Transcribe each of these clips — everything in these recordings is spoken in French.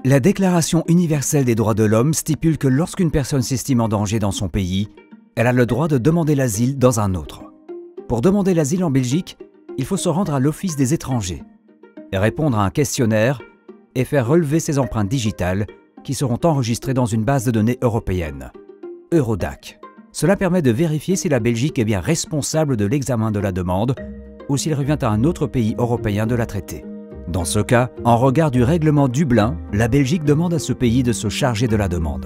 La Déclaration universelle des droits de l'homme stipule que lorsqu'une personne s'estime en danger dans son pays, elle a le droit de demander l'asile dans un autre. Pour demander l'asile en Belgique, il faut se rendre à l'Office des étrangers, répondre à un questionnaire et faire relever ses empreintes digitales qui seront enregistrées dans une base de données européenne, Eurodac. Cela permet de vérifier si la Belgique est bien responsable de l'examen de la demande ou s'il revient à un autre pays européen de la traiter. Dans ce cas, en regard du règlement Dublin, la Belgique demande à ce pays de se charger de la demande.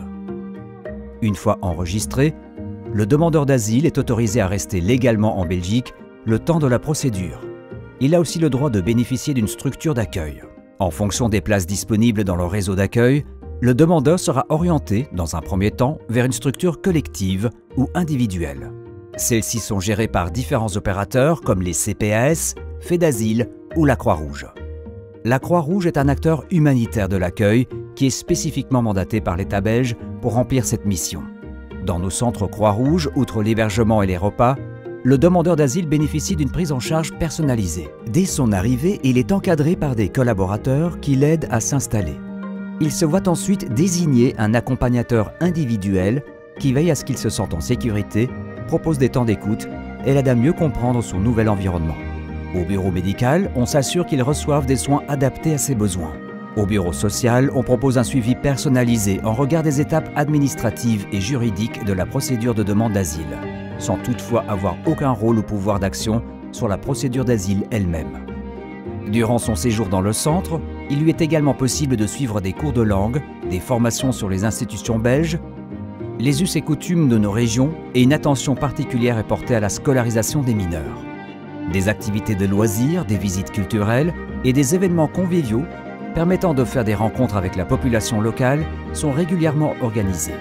Une fois enregistré, le demandeur d'asile est autorisé à rester légalement en Belgique le temps de la procédure. Il a aussi le droit de bénéficier d'une structure d'accueil. En fonction des places disponibles dans le réseau d'accueil, le demandeur sera orienté, dans un premier temps, vers une structure collective ou individuelle. Celles-ci sont gérées par différents opérateurs comme les CPAS, Faits-d'Asile ou la Croix-Rouge. La Croix-Rouge est un acteur humanitaire de l'accueil qui est spécifiquement mandaté par l'État belge pour remplir cette mission. Dans nos centres Croix-Rouge, outre l'hébergement et les repas, le demandeur d'asile bénéficie d'une prise en charge personnalisée. Dès son arrivée, il est encadré par des collaborateurs qui l'aident à s'installer. Il se voit ensuite désigner un accompagnateur individuel qui veille à ce qu'il se sente en sécurité, propose des temps d'écoute et l'aide à mieux comprendre son nouvel environnement. Au bureau médical, on s'assure qu'ils reçoivent des soins adaptés à ses besoins. Au bureau social, on propose un suivi personnalisé en regard des étapes administratives et juridiques de la procédure de demande d'asile, sans toutefois avoir aucun rôle ou pouvoir d'action sur la procédure d'asile elle-même. Durant son séjour dans le centre, il lui est également possible de suivre des cours de langue, des formations sur les institutions belges, les us et coutumes de nos régions et une attention particulière est portée à la scolarisation des mineurs. Des activités de loisirs, des visites culturelles et des événements conviviaux permettant de faire des rencontres avec la population locale sont régulièrement organisés.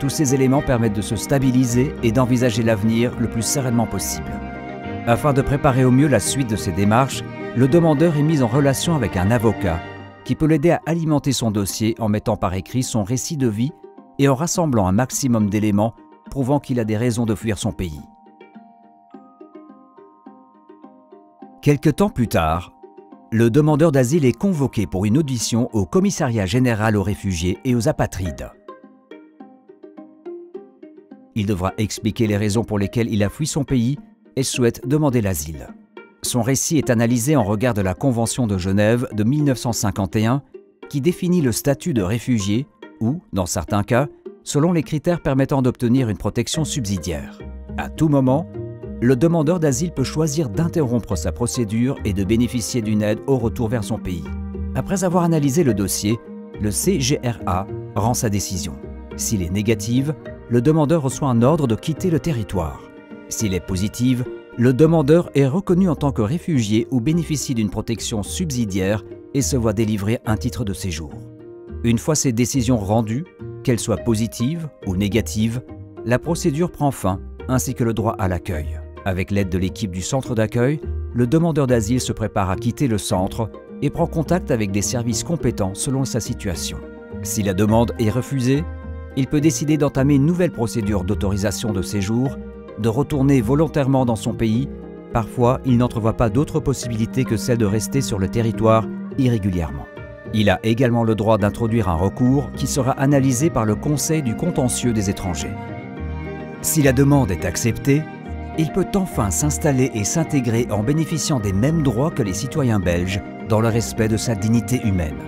Tous ces éléments permettent de se stabiliser et d'envisager l'avenir le plus sereinement possible. Afin de préparer au mieux la suite de ces démarches, le demandeur est mis en relation avec un avocat qui peut l'aider à alimenter son dossier en mettant par écrit son récit de vie et en rassemblant un maximum d'éléments prouvant qu'il a des raisons de fuir son pays. Quelque temps plus tard, le demandeur d'asile est convoqué pour une audition au Commissariat général aux réfugiés et aux apatrides. Il devra expliquer les raisons pour lesquelles il a fui son pays et souhaite demander l'asile. Son récit est analysé en regard de la Convention de Genève de 1951 qui définit le statut de réfugié ou, dans certains cas, selon les critères permettant d'obtenir une protection subsidiaire. À tout moment, le demandeur d'asile peut choisir d'interrompre sa procédure et de bénéficier d'une aide au retour vers son pays. Après avoir analysé le dossier, le CGRA rend sa décision. S'il est négative, le demandeur reçoit un ordre de quitter le territoire. S'il est positive, le demandeur est reconnu en tant que réfugié ou bénéficie d'une protection subsidiaire et se voit délivrer un titre de séjour. Une fois ces décisions rendues, qu'elles soient positives ou négatives, la procédure prend fin, ainsi que le droit à l'accueil. Avec l'aide de l'équipe du centre d'accueil, le demandeur d'asile se prépare à quitter le centre et prend contact avec des services compétents selon sa situation. Si la demande est refusée, il peut décider d'entamer une nouvelle procédure d'autorisation de séjour, de retourner volontairement dans son pays. Parfois, il n'entrevoit pas d'autre possibilité que celle de rester sur le territoire irrégulièrement. Il a également le droit d'introduire un recours qui sera analysé par le Conseil du contentieux des étrangers. Si la demande est acceptée, il peut enfin s'installer et s'intégrer en bénéficiant des mêmes droits que les citoyens belges dans le respect de sa dignité humaine.